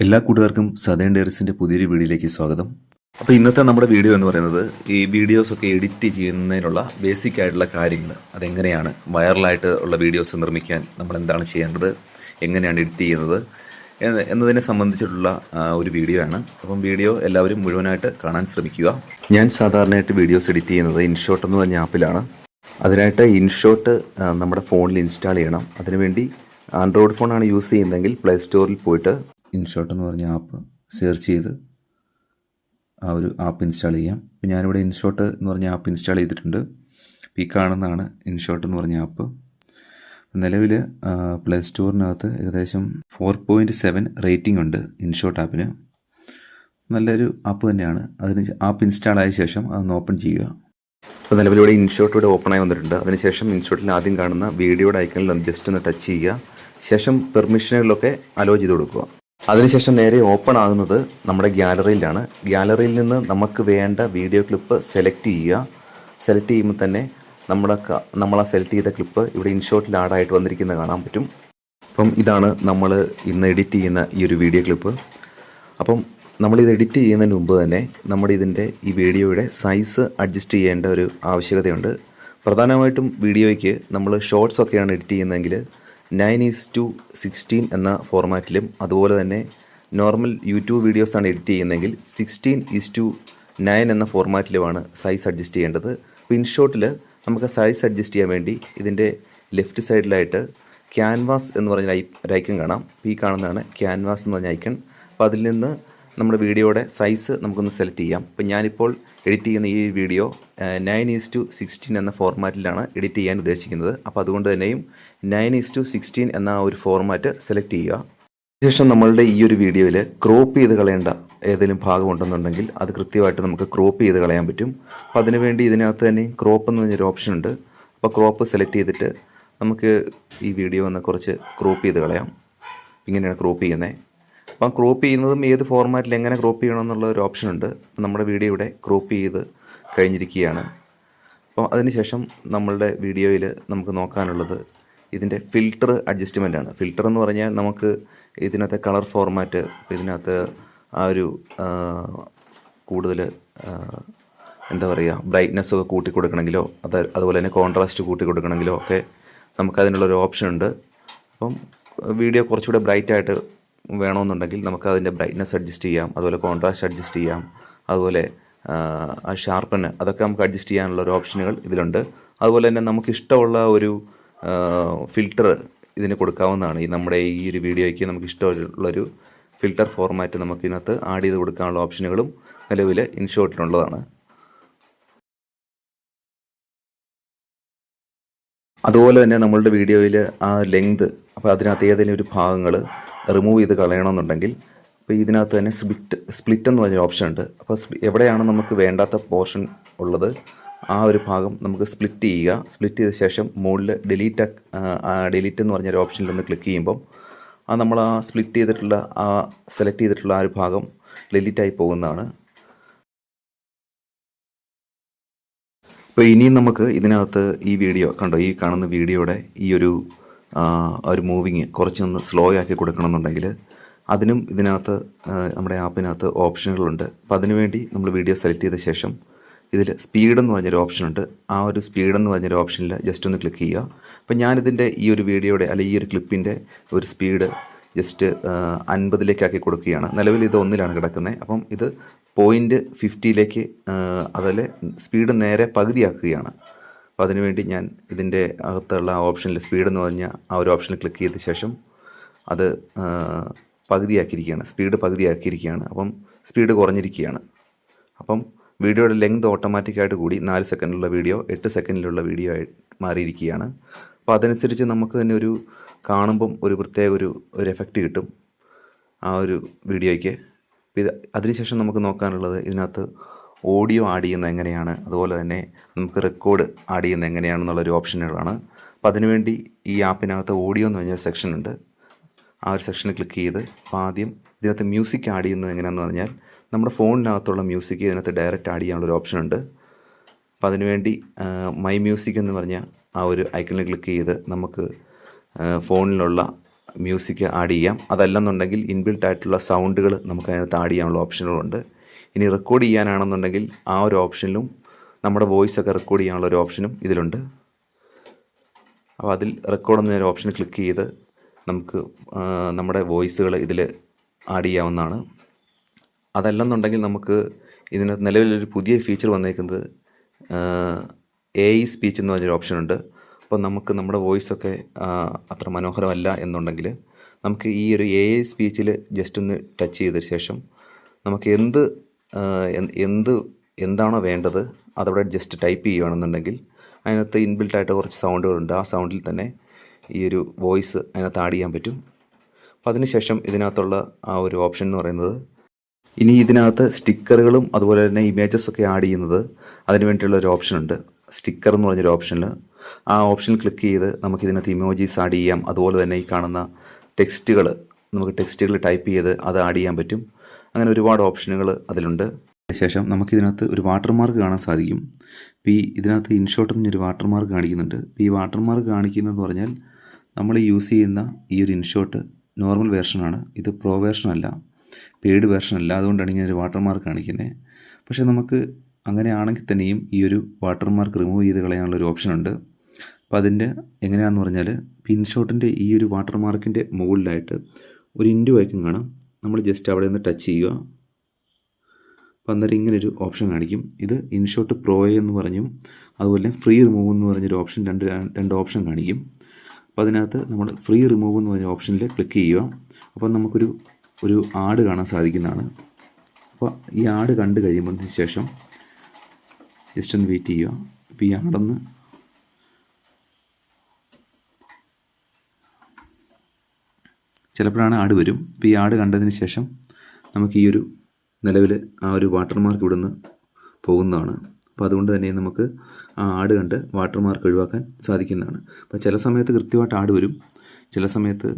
എല്ലാ കൂട്ടുകാർക്കും സദേൺ ഡയറീസിൻ്റെ പുതിയൊരു വീഡിയോയിലേക്ക് സ്വാഗതം. അപ്പോൾ ഇന്നത്തെ നമ്മുടെ വീഡിയോ എന്ന് പറയുന്നത് ഈ വീഡിയോസൊക്കെ എഡിറ്റ് ചെയ്യുന്നതിനുള്ള ബേസിക് ആയിട്ടുള്ള കാര്യങ്ങൾ, അതെങ്ങനെയാണ് വൈറലായിട്ട് ഉള്ള വീഡിയോസ് നിർമ്മിക്കാൻ നമ്മൾ എന്താണ് ചെയ്യേണ്ടത്, എങ്ങനെയാണ് എഡിറ്റ് ചെയ്യുന്നത് എന്നതിനെ സംബന്ധിച്ചിട്ടുള്ള ഒരു വീഡിയോ ആണ്. അപ്പം വീഡിയോ എല്ലാവരും മുഴുവനായിട്ട് കാണാൻ ശ്രമിക്കുക. ഞാൻ സാധാരണയായിട്ട് വീഡിയോസ് എഡിറ്റ് ചെയ്യുന്നത് ഇൻഷോട്ട് എന്ന് പറഞ്ഞ ആപ്പിലാണ്. അതിനായിട്ട് ഇൻഷോട്ട് നമ്മുടെ ഫോണിൽ ഇൻസ്റ്റാൾ ചെയ്യണം. അതിനുവേണ്ടി ആൻഡ്രോയിഡ് ഫോണാണ് യൂസ് ചെയ്യുന്നതെങ്കിൽ പ്ലേ സ്റ്റോറിൽ പോയിട്ട് ഇൻഷോട്ട് എന്ന് പറഞ്ഞ ആപ്പ് സെർച്ച് ചെയ്ത് ആ ഒരു ആപ്പ് ഇൻസ്റ്റാൾ ചെയ്യാം. അപ്പോൾ ഞാനിവിടെ ഇൻഷോട്ട് എന്ന് പറഞ്ഞ ആപ്പ് ഇൻസ്റ്റാൾ ചെയ്തിട്ടുണ്ട്. ഈ കാണുന്നതാണ് ഇൻഷോട്ട് എന്ന് പറഞ്ഞ ആപ്പ്. നിലവിൽ പ്ലേ സ്റ്റോറിനകത്ത് ഏകദേശം 4.7 റേറ്റിംഗ് ഉണ്ട് ഇൻഷോട്ട് ആപ്പിന്. നല്ലൊരു ആപ്പ് തന്നെയാണ്. അതിന് ആപ്പ് ഇൻസ്റ്റാൾ ആയ ശേഷം അതൊന്ന് ഓപ്പൺ ചെയ്യുക. അപ്പോൾ നിലവിലൂടെ ഇൻഷോട്ട് ഇവിടെ ഓപ്പണായി വന്നിട്ടുണ്ട്. അതിനുശേഷം ഇൻഷോട്ടിൽ ആദ്യം കാണുന്ന വീഡിയോയുടെ ഐക്കണിൽ ഒന്ന് ജസ്റ്റ് ഒന്ന് ടച്ച് ചെയ്യുക. ശേഷം പെർമിഷനുകളിലൊക്കെ അലോ ചെയ്ത് കൊടുക്കുക. അതിനുശേഷം നേരെ ഓപ്പൺ ആകുന്നത് നമ്മുടെ ഗ്യാലറിയിലാണ്. ഗ്യാലറിയിൽ നിന്ന് നമുക്ക് വേണ്ട വീഡിയോ ക്ലിപ്പ് സെലക്ട് ചെയ്യുക. സെലക്ട് ചെയ്യുമ്പോൾ തന്നെ നമ്മൾ ആ സെലക്ട് ചെയ്ത ക്ലിപ്പ് ഇവിടെ ഇൻഷോട്ടിൽ ആഡായിട്ട് വന്നിരിക്കുന്നത് കാണാൻ പറ്റും. അപ്പം ഇതാണ് നമ്മൾ ഇന്ന് എഡിറ്റ് ചെയ്യുന്ന ഈ ഒരു വീഡിയോ ക്ലിപ്പ്. അപ്പം നമ്മളിത് എഡിറ്റ് ചെയ്യുന്നതിന് മുമ്പ് തന്നെ ഈ വീഡിയോയുടെ സൈസ് അഡ്ജസ്റ്റ് ചെയ്യേണ്ട ഒരു ആവശ്യകതയുണ്ട്. പ്രധാനമായിട്ടും വീഡിയോയ്ക്ക് നമ്മൾ ഷോർട്സ് ഒക്കെയാണ് എഡിറ്റ് ചെയ്യുന്നതെങ്കിൽ 9:16 എന്ന ഫോർമാറ്റിലും, അതുപോലെ തന്നെ നോർമൽ യൂട്യൂബ് വീഡിയോസാണ് എഡിറ്റ് ചെയ്യുന്നതെങ്കിൽ 16:9 എന്ന ഫോർമാറ്റിലുമാണ് സൈസ് അഡ്ജസ്റ്റ് ചെയ്യേണ്ടത്. അപ്പോൾ ഇൻഷോട്ടിൽ നമുക്ക് സൈസ് അഡ്ജസ്റ്റ് ചെയ്യാൻ വേണ്ടി ഇതിൻ്റെ ലെഫ്റ്റ് സൈഡിലായിട്ട് ക്യാൻവാസ് എന്ന് പറഞ്ഞ ഒരു ഐക്കൺ കാണാം. ഈ കാണുന്നതാണ് ക്യാൻവാസ് എന്ന് പറഞ്ഞ ഐക്കൺ. അപ്പോൾ അതിൽ നിന്ന് നമ്മുടെ വീഡിയോയുടെ സൈസ് നമുക്കൊന്ന് സെലക്ട് ചെയ്യാം. അപ്പോൾ ഞാനിപ്പോൾ എഡിറ്റ് ചെയ്യുന്ന ഈ വീഡിയോ 9:16 എന്ന ഫോർമാറ്റിലാണ് എഡിറ്റ് ചെയ്യാൻ ഉദ്ദേശിക്കുന്നത്. അപ്പോൾ അതുകൊണ്ട് തന്നെയും 9:16 എന്ന ഒരു ഫോർമാറ്റ് സെലക്ട് ചെയ്യുക. അതിനുശേഷം നമ്മളുടെ ഈ ഒരു വീഡിയോയിൽ ക്രോപ്പ് ചെയ്ത് കളയേണ്ട ഏതെങ്കിലും ഭാഗമുണ്ടെന്നുണ്ടെങ്കിൽ അത് കൃത്യമായിട്ട് നമുക്ക് ക്രോപ്പ് ചെയ്ത് കളയാൻ പറ്റും. അപ്പോൾ അതിനുവേണ്ടി ഇതിനകത്ത് തന്നെ ക്രോപ്പ് എന്ന് പറഞ്ഞൊരു ഓപ്ഷൻ ഉണ്ട്. അപ്പോൾ ക്രോപ്പ് സെലക്ട് ചെയ്തിട്ട് നമുക്ക് ഈ വീഡിയോ ഒന്ന് കുറച്ച് ക്രോപ്പ് ചെയ്ത് കളയാം. ഇങ്ങനെയാണ് ക്രോപ്പ് ചെയ്യുന്നത്. അപ്പം ക്രോപ്പ് ചെയ്യുന്നതും ഏത് ഫോർമാറ്റിൽ എങ്ങനെ ക്രോപ്പ് ചെയ്യണമെന്നുള്ള ഒരു ഓപ്ഷൻ ഉണ്ട്. അപ്പം നമ്മുടെ വീഡിയോ ഇവിടെ ക്രോപ്പ് ചെയ്ത് കഴിഞ്ഞിരിക്കുകയാണ്. അപ്പം അതിനുശേഷം നമ്മളുടെ വീഡിയോയിൽ നമുക്ക് നോക്കാനുള്ളത് ഇതിൻ്റെ ഫിൽറ്റർ അഡ്ജസ്റ്റ്മെൻ്റ് ആണ്. ഫിൽറ്റർ എന്ന് പറഞ്ഞാൽ നമുക്ക് ഇതിനകത്തെ കളർ ഫോർമാറ്റ്, ഇതിനകത്ത് ആ ഒരു കൂടുതൽ എന്താ പറയുക ബ്രൈറ്റ്നെസ് ഒക്കെ കൂട്ടി കൊടുക്കണമെങ്കിലോ അതുപോലെ തന്നെ കോൺട്രാസ്റ്റ് കൂട്ടി കൊടുക്കണമെങ്കിലോ ഒക്കെ നമുക്കതിനുള്ളൊരു ഓപ്ഷൻ ഉണ്ട്. അപ്പം വീഡിയോ കുറച്ചുകൂടെ ബ്രൈറ്റായിട്ട് വേണമെന്നുണ്ടെങ്കിൽ നമുക്ക് അതിൻ്റെ ബ്രൈറ്റ്നെസ് അഡ്ജസ്റ്റ് ചെയ്യാം, അതുപോലെ കോൺട്രാസ്റ്റ് അഡ്ജസ്റ്റ് ചെയ്യാം, അതുപോലെ ആ ഷാർപ്പന് അതൊക്കെ നമുക്ക് അഡ്ജസ്റ്റ് ചെയ്യാനുള്ള ഒരു ഓപ്ഷനുകൾ ഇതിലുണ്ട്. അതുപോലെ തന്നെ നമുക്കിഷ്ടമുള്ള ഒരു ഫിൽറ്റർ ഇതിന് കൊടുക്കാവുന്നതാണ്. നമ്മുടെ ഈ ഒരു വീഡിയോയ്ക്ക് നമുക്ക് ഇഷ്ടമുള്ളൊരു ഫിൽറ്റർ ഫോർമാറ്റ് നമുക്ക് ഇതിനകത്ത് ആഡ് ചെയ്ത് കൊടുക്കാനുള്ള ഓപ്ഷനുകളും നിലവിൽ ഇൻഷോട്ടിലുള്ളതാണ്. അതുപോലെ തന്നെ നമ്മളുടെ വീഡിയോയിൽ ആ ലെങ്ത്, അപ്പോൾ അതിനകത്ത് ഏതെങ്കിലും ഒരു ഭാഗങ്ങൾ റിമൂവ് ചെയ്ത് കളയണമെന്നുണ്ടെങ്കിൽ ഇപ്പോൾ ഇതിനകത്ത് തന്നെ സ്പ്ലിറ്റ് എന്ന് പറഞ്ഞൊരു ഓപ്ഷൻ ഉണ്ട്. അപ്പോൾ എവിടെയാണ് നമുക്ക് വേണ്ടാത്ത പോർഷൻ ഉള്ളത് ആ ഒരു ഭാഗം നമുക്ക് സ്പ്ലിറ്റ് ചെയ്യുക. സ്പ്ലിറ്റ് ചെയ്ത ശേഷം മുകളിൽ ഡിലീറ്റ് എന്ന് പറഞ്ഞൊരു ഓപ്ഷനിൽ ഒന്ന് ക്ലിക്ക് ചെയ്യുമ്പം നമ്മൾ ആ സ്പ്ലിറ്റ് ചെയ്തിട്ടുള്ള സെലക്ട് ചെയ്തിട്ടുള്ള ആ ഒരു ഭാഗം ഡിലീറ്റായി പോകുന്നതാണ്. അപ്പോൾ ഇനിയും നമുക്ക് ഇതിനകത്ത് ഈ വീഡിയോ കണ്ടോ, ഈ കാണുന്ന വീഡിയോയുടെ ഈ ഒരു മൂവിങ് കുറച്ചൊന്ന് സ്ലോ ആക്കി കൊടുക്കണമെന്നുണ്ടെങ്കിൽ അതിനും ഇതിനകത്ത് നമ്മുടെ ആപ്പിനകത്ത് ഓപ്ഷനുകളുണ്ട്. അപ്പോൾ അതിനുവേണ്ടി നമ്മൾ വീഡിയോ സെലക്ട് ചെയ്ത ശേഷം ഇതിൽ സ്പീഡ് എന്ന് പറഞ്ഞൊരു ഓപ്ഷൻ ഉണ്ട്. ആ ഒരു സ്പീഡ് എന്ന് പറഞ്ഞൊരു ഓപ്ഷനിൽ ജസ്റ്റ് ഒന്ന് ക്ലിക്ക് ചെയ്യുക. അപ്പോൾ ഞാനിതിൻ്റെ ഈ ഒരു വീഡിയോയുടെ അല്ലെങ്കിൽ ഈ ഒരു ക്ലിപ്പിൻ്റെ ഒരു സ്പീഡ് ജസ്റ്റ് 50 കൊടുക്കുകയാണ്. നിലവിൽ ഇത് 1 കിടക്കുന്നത്. അപ്പം ഇത് 0.50 അതിൽ സ്പീഡ് നേരെ പകുതിയാക്കുകയാണ്. അപ്പോൾ അതിനുവേണ്ടി ഞാൻ ഇതിൻ്റെ അകത്തുള്ള ഓപ്ഷനിൽ സ്പീഡ് എന്ന് പറഞ്ഞ ആ ഒരു ഓപ്ഷനിൽ ക്ലിക്ക് ചെയ്ത ശേഷം അത് സ്പീഡ് പകുതിയാക്കിയിരിക്കുകയാണ്. അപ്പം സ്പീഡ് കുറഞ്ഞിരിക്കുകയാണ്. അപ്പം വീഡിയോയുടെ ലെങ്ത് ഓട്ടോമാറ്റിക്കായിട്ട് കൂടി 4 സെക്കൻഡിലുള്ള വീഡിയോ 8 സെക്കൻഡിലുള്ള വീഡിയോ ആയി മാറിയിരിക്കുകയാണ്. അപ്പോൾ അതനുസരിച്ച് നമുക്ക് തന്നെ ഒരു കാണുമ്പം ഒരു പ്രത്യേക ഒരു എഫക്റ്റ് കിട്ടും ആ ഒരു വീഡിയോയ്ക്ക്. അതിനുശേഷം നമുക്ക് നോക്കാനുള്ളത് ഇതിനകത്ത് ഓഡിയോ ആഡ് ചെയ്യുന്നത് എങ്ങനെയാണ്, അതുപോലെ തന്നെ നമുക്ക് റെക്കോർഡ് ആഡ് ചെയ്യുന്നത് എങ്ങനെയാണെന്നുള്ളൊരു ഓപ്ഷനുകളാണ്. അപ്പോൾ അതിനുവേണ്ടി ഈ ആപ്പിനകത്ത് ഓഡിയോ എന്ന് പറഞ്ഞ സെക്ഷൻ ഉണ്ട്. ആ ഒരു സെക്ഷനിൽ ക്ലിക്ക് ചെയ്ത് അപ്പോൾ ആദ്യം ഇതിനകത്ത് മ്യൂസിക് ആഡ് ചെയ്യുന്നത് എങ്ങനെയാണെന്ന് പറഞ്ഞാൽ നമ്മുടെ ഫോണിനകത്തുള്ള മ്യൂസിക് ഇതിനകത്ത് ഡയറക്റ്റ് ആഡ് ചെയ്യാനുള്ളൊരു ഓപ്ഷൻ ഉണ്ട്. അപ്പോൾ അതിനുവേണ്ടി മൈ മ്യൂസിക് എന്ന് പറഞ്ഞ ആ ഒരു ഐക്കണിൽ ക്ലിക്ക് ചെയ്ത് നമുക്ക് ഫോണിലുള്ള മ്യൂസിക് ആഡ് ചെയ്യാം. അതല്ലെന്നുണ്ടെങ്കിൽ ഇൻബിൽട്ട് ആയിട്ടുള്ള സൗണ്ടുകൾ നമുക്ക് അതിനകത്ത് ആഡ് ചെയ്യാനുള്ള ഓപ്ഷനുകളുണ്ട്. ഇനി റെക്കോർഡ് ചെയ്യാനാണെന്നുണ്ടെങ്കിൽ ആ ഒരു ഓപ്ഷനിലും നമ്മുടെ വോയിസൊക്കെ റെക്കോർഡ് ചെയ്യാനുള്ള ഒരു ഓപ്ഷനും ഇതിലുണ്ട്. അപ്പോൾ അതിൽ റെക്കോർഡ് എന്നൊരു ഓപ്ഷൻ ക്ലിക്ക് ചെയ്ത് നമുക്ക് നമ്മുടെ വോയിസുകൾ ഇതിൽ ആഡ് ചെയ്യാവുന്നതാണ്. അതല്ലെന്നുണ്ടെങ്കിൽ നമുക്ക് ഇതിനകത്ത് നിലവിലൊരു പുതിയ ഫീച്ചർ വന്നേക്കുന്നത് AI സ്പീച്ച് എന്ന് പറഞ്ഞൊരു ഓപ്ഷനുണ്ട്. അപ്പോൾ നമുക്ക് നമ്മുടെ വോയിസൊക്കെ അത്ര മനോഹരമല്ല എന്നുണ്ടെങ്കിൽ നമുക്ക് ഈ ഒരു AI സ്പീച്ചിൽ ജസ്റ്റ് ഒന്ന് ടച്ച് ചെയ്ത ശേഷം നമുക്ക് എന്താണോ വേണ്ടത് അതവിടെ ജസ്റ്റ് ടൈപ്പ് ചെയ്യുകയാണെന്നുണ്ടെങ്കിൽ അതിനകത്ത് ഇൻബിൽട്ടായിട്ട് കുറച്ച് സൗണ്ടുകളുണ്ട്. ആ സൗണ്ടിൽ തന്നെ ഈ ഒരു വോയിസ് അതിനകത്ത് ആഡ് ചെയ്യാൻ പറ്റും. അപ്പോൾ അതിനുശേഷം ഇതിനകത്തുള്ള ആ ഒരു ഓപ്ഷൻ എന്ന് പറയുന്നത്, ഇനി ഇതിനകത്ത് സ്റ്റിക്കറുകളും അതുപോലെ തന്നെ ഇമേജസൊക്കെ ആഡ് ചെയ്യുന്നത് അതിന് വേണ്ടിയുള്ള ഒരു ഓപ്ഷനുണ്ട്. സ്റ്റിക്കർ എന്ന് പറഞ്ഞൊരു ഓപ്ഷനിൽ ആ ഓപ്ഷനിൽ ക്ലിക്ക് ചെയ്ത് നമുക്കിതിനകത്ത് ഇമോജീസ് ആഡ് ചെയ്യാം. അതുപോലെ തന്നെ ഈ കാണുന്ന നമുക്ക് ടെക്സ്റ്റുകൾ ടൈപ്പ് ചെയ്ത് അത് ആഡ് ചെയ്യാൻ പറ്റും. അങ്ങനെ ഒരുപാട് ഓപ്ഷനുകൾ അതിലുണ്ട്. ശേഷം നമുക്കിതിനകത്ത് ഒരു വാട്ടർമാർക്ക് കാണാൻ സാധിക്കും. ഇപ്പോൾ ഇതിനകത്ത് ഇൻഷോട്ട് എന്നൊരു വാട്ടർമാർക്ക് കാണിക്കുന്നുണ്ട്. ഇപ്പോൾ ഈ വാട്ടർമാർക്ക് കാണിക്കുന്നതെന്ന് പറഞ്ഞാൽ നമ്മൾ യൂസ് ചെയ്യുന്ന ഈ ഒരു ഇൻഷോട്ട് നോർമൽ വേർഷനാണ്. ഇത് പ്രോ വേർഷനല്ല, പെയ്ഡ് വേർഷനല്ല. അതുകൊണ്ടാണ് ഇങ്ങനെ ഒരു വാട്ടർമാർക്ക് കാണിക്കുന്നത്. പക്ഷേ നമുക്ക് അങ്ങനെയാണെങ്കിൽ തന്നെയും ഈ ഒരു വാട്ടർമാർക്ക് റിമൂവ് ചെയ്ത് കളയാനുള്ളൊരു ഓപ്ഷനുണ്ട്. അപ്പോൾ അതിൻ്റെ എങ്ങനെയാണെന്ന് പറഞ്ഞാൽ, ഇൻഷോട്ടിൻ്റെ ഈ ഒരു വാട്ടർമാർക്കിൻ്റെ മുകളിലായിട്ട് ഒരു ഇൻഡു ഐക്കൺ കാണാം. നമ്മൾ ജസ്റ്റ് അവിടെ നിന്ന് ടച്ച് ചെയ്യുക. അപ്പോൾ അന്നേരം ഇങ്ങനൊരു ഓപ്ഷൻ കാണിക്കും. ഇത് ഇൻഷോട്ട് പ്രോ എന്ന് പറഞ്ഞും അതുപോലെ ഫ്രീ റിമൂവ് എന്ന് പറഞ്ഞൊരു ഓപ്ഷൻ രണ്ട് ഓപ്ഷൻ കാണിക്കും. അപ്പോൾ അതിനകത്ത് നമ്മൾ ഫ്രീ റിമൂവ് എന്ന് പറഞ്ഞ ഓപ്ഷനിൽ ക്ലിക്ക് ചെയ്യുക. അപ്പോൾ നമുക്കൊരു ആഡ് കാണാൻ സാധിക്കുന്നതാണ്. അപ്പോൾ ഈ ആഡ് കണ്ടു കഴിയുമ്പോൾ ശേഷം ജസ്റ്റ് ഒന്ന് വെയിറ്റ് ചെയ്യുക. അപ്പോൾ ഈ ആടൊന്ന് ചിലപ്പോഴാണ് ആഡ് വരും. ഇപ്പോൾ ഈ ആഡ് കണ്ടതിന് ശേഷം നമുക്ക് ഈ ഒരു നിലവിൽ ആ ഒരു വാട്ടർമാർക്ക് ഇവിടുന്ന് പോകുന്നതാണ്. അപ്പോൾ അതുകൊണ്ട് തന്നെ നമുക്ക് ആ ആഡ് കണ്ട് വാട്ടർമാർക്ക് ഒഴിവാക്കാൻ സാധിക്കുന്നതാണ്. അപ്പോൾ ചില സമയത്ത് കൃത്യമായിട്ട് ആഡ് വരും, ചില സമയത്ത്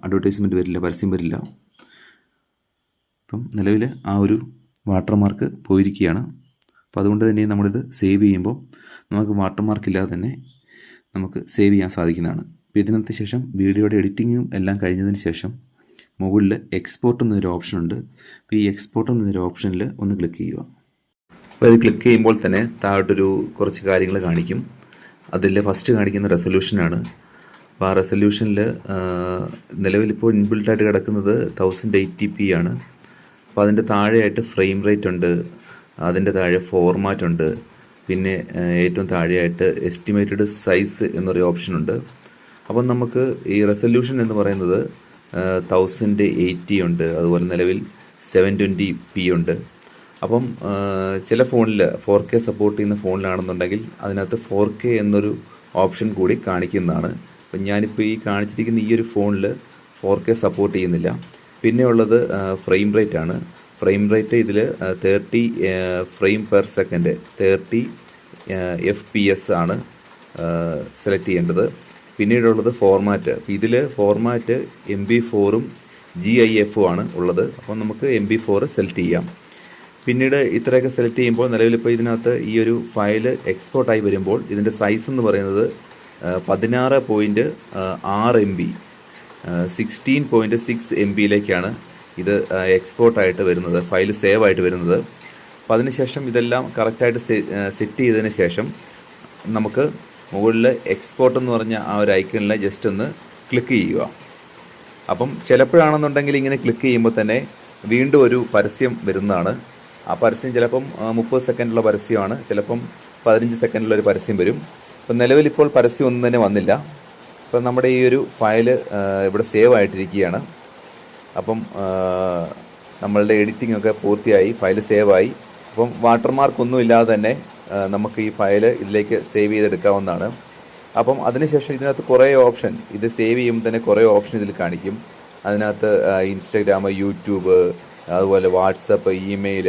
അഡ്വർടൈസ്മെൻറ്റ് വരില്ല, പരസ്യം വരില്ല. അപ്പം നിലവിൽ ആ ഒരു വാട്ടർമാർക്ക് പോയിരിക്കുകയാണ്. അപ്പോൾ അതുകൊണ്ട് തന്നെ നമ്മളിത് സേവ് ചെയ്യുമ്പോൾ നമുക്ക് വാട്ടർമാർക്ക് ഇല്ലാതെ തന്നെ നമുക്ക് സേവ് ചെയ്യാൻ സാധിക്കുന്നതാണ്. അപ്പോൾ ഇതിനകത്ത് ശേഷം വീഡിയോയുടെ എഡിറ്റിങ്ങും എല്ലാം കഴിഞ്ഞതിന് ശേഷം മുകളിൽ എക്സ്പോർട്ട് എന്നൊരു ഓപ്ഷനുണ്ട്. അപ്പോൾ ഈ എക്സ്പോർട്ട് എന്നൊരു ഓപ്ഷനിൽ ഒന്ന് ക്ലിക്ക് ചെയ്യുക. അപ്പോൾ അത് ക്ലിക്ക് ചെയ്യുമ്പോൾ തന്നെ താഴോട്ടൊരു കുറച്ച് കാര്യങ്ങൾ കാണിക്കും. അതിൽ ഫസ്റ്റ് കാണിക്കുന്ന റെസൊല്യൂഷനാണ്. അപ്പോൾ ആ റെസൊല്യൂഷനിൽ നിലവിലിപ്പോൾ ഇൻബിൽട്ടായിട്ട് കിടക്കുന്നത് 1080p ആണ്. അപ്പോൾ അതിൻ്റെ താഴെയായിട്ട് ഫ്രെയിം റേറ്റ് ഉണ്ട്, അതിൻ്റെ താഴെ ഫോർമാറ്റ് ഉണ്ട്, പിന്നെ ഏറ്റവും താഴെയായിട്ട് എസ്റ്റിമേറ്റഡ് സൈസ് എന്നൊരു ഓപ്ഷനുണ്ട്. അപ്പം നമുക്ക് ഈ റെസൊല്യൂഷൻ എന്ന് പറയുന്നത് 1080 ഉണ്ട്, അതുപോലെ നിലവിൽ 720p ഉണ്ട്. അപ്പം ചില ഫോണിൽ 4K സപ്പോർട്ട് ചെയ്യുന്ന ഫോണിലാണെന്നുണ്ടെങ്കിൽ അതിനകത്ത് 4K എന്നൊരു ഓപ്ഷൻ കൂടി കാണിക്കുന്നതാണ്. അപ്പം ഞാനിപ്പോൾ ഈ കാണിച്ചിരിക്കുന്ന ഈ ഒരു ഫോണിൽ 4K സപ്പോർട്ട് ചെയ്യുന്നില്ല. പിന്നെ ഉള്ളത് ഫ്രെയിം റേറ്റ് ആണ്. ഫ്രെയിം റേറ്റ് ഇതിൽ 30 ഫ്രെയിം പെർ സെക്കൻഡ് 30 FPS ആണ് സെലക്ട് ചെയ്യേണ്ടത്. പിന്നീടുള്ളത് ഫോർമാറ്റ്. ഇതിൽ ഫോർമാറ്റ് MB4ഉം GIF ആണ് ഉള്ളത്. അപ്പോൾ നമുക്ക് MB4 സെലക്ട് ചെയ്യാം. പിന്നീട് ഇത്രയൊക്കെ സെലക്ട് ചെയ്യുമ്പോൾ നിലവിലിപ്പോൾ ഇതിനകത്ത് ഈ ഒരു ഫയൽ എക്സ്പോർട്ടായി വരുമ്പോൾ ഇതിൻ്റെ സൈസ് എന്ന് പറയുന്നത് 16.6 MB 16.6 MBയിലേക്കാണ് ഇത് എക്സ്പോർട്ടായിട്ട് വരുന്നത്, ഫയൽ സേവ് ആയിട്ട് വരുന്നത്. അപ്പോൾ അതിനുശേഷം ഇതെല്ലാം കറക്റ്റായിട്ട് സെറ്റ് ചെയ്തതിന് ശേഷം നമുക്ക് മുകളിൽ എക്സ്പോർട്ട് എന്ന് പറഞ്ഞ ആ ഒരു ഐക്കണിൽ ജസ്റ്റ് ഒന്ന് ക്ലിക്ക് ചെയ്യുക. അപ്പം ചിലപ്പോഴാണെന്നുണ്ടെങ്കിൽ ഇങ്ങനെ ക്ലിക്ക് ചെയ്യുമ്പോൾ തന്നെ വീണ്ടും ഒരു പരസ്യം വരുന്നതാണ്. ആ പരസ്യം ചിലപ്പം 30 സെക്കൻഡുള്ള പരസ്യമാണ്, ചിലപ്പം 15 സെക്കൻഡിലൊരു പരസ്യം വരും. അപ്പം നിലവിലിപ്പോൾ പരസ്യം ഒന്നും തന്നെ വന്നില്ല. അപ്പം നമ്മുടെ ഈ ഒരു ഫയൽ ഇവിടെ സേവ് ആയിട്ടിരിക്കുകയാണ്. അപ്പം നമ്മളുടെ എഡിറ്റിംഗ് ഒക്കെ പൂർത്തിയായി, ഫയൽ സേവായി. അപ്പം വാട്ടർമാർക്ക് ഒന്നും ഇല്ലാതെ തന്നെ നമുക്ക് ഈ ഫയൽ ഇതിലേക്ക് സേവ് ചെയ്തെടുക്കാവുന്നതാണ്. അപ്പം അതിനുശേഷം ഇതിനകത്ത് കുറേ ഓപ്ഷൻ, ഇത് സേവ് ചെയ്യുമ്പോൾ തന്നെ കുറേ ഓപ്ഷൻ ഇതിൽ കാണിക്കും. അതിനകത്ത് ഇൻസ്റ്റഗ്രാം, യൂട്യൂബ്, അതുപോലെ വാട്സപ്പ്, ഇമെയിൽ,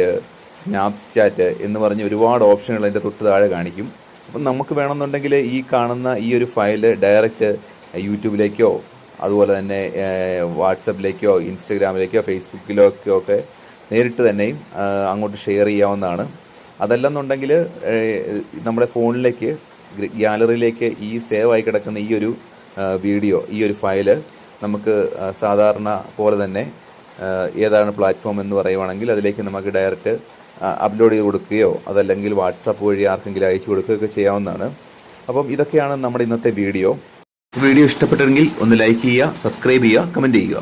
സ്നാപ്ചാറ്റ് എന്ന് പറഞ്ഞ് ഒരുപാട് ഓപ്ഷനുകൾ അതിൻ്റെ തൊട്ട് താഴെ കാണിക്കും. അപ്പം നമുക്ക് വേണമെന്നുണ്ടെങ്കിൽ ഈ കാണുന്ന ഈ ഒരു ഫയൽ ഡയറക്റ്റ് യൂട്യൂബിലേക്കോ അതുപോലെ തന്നെ വാട്സപ്പിലേക്കോ ഇൻസ്റ്റഗ്രാമിലേക്കോ ഫേസ്ബുക്കിലേക്കോ ഒക്കെ നേരിട്ട് തന്നെയും അങ്ങോട്ട് ഷെയർ ചെയ്യാവുന്നതാണ്. അതല്ലെന്നുണ്ടെങ്കിൽ നമ്മുടെ ഫോണിലേക്ക് ഗാലറിയിലേക്ക് ഈ സേവ് ആയി കിടക്കുന്ന ഈ ഒരു വീഡിയോ, ഈ ഒരു ഫയൽ നമുക്ക് സാധാരണ പോലെ തന്നെ ഏതാണ് പ്ലാറ്റ്ഫോം എന്ന് പറയുവാണെങ്കിൽ അതിലേക്ക് നമുക്ക് ഡയറക്റ്റ് അപ്ലോഡ് ചെയ്ത് കൊടുക്കുകയോ അതല്ലെങ്കിൽ വാട്സാപ്പ് വഴി ആർക്കെങ്കിലും അയച്ചു കൊടുക്കുകയൊക്കെ ചെയ്യാവുന്നതാണ്. അപ്പം ഇതൊക്കെയാണ് നമ്മുടെ ഇന്നത്തെ വീഡിയോ. വീഡിയോ ഇഷ്ടപ്പെട്ടെങ്കിൽ ഒന്ന് ലൈക്ക് ചെയ്യുക, സബ്സ്ക്രൈബ് ചെയ്യുക, കമൻറ്റ് ചെയ്യുക.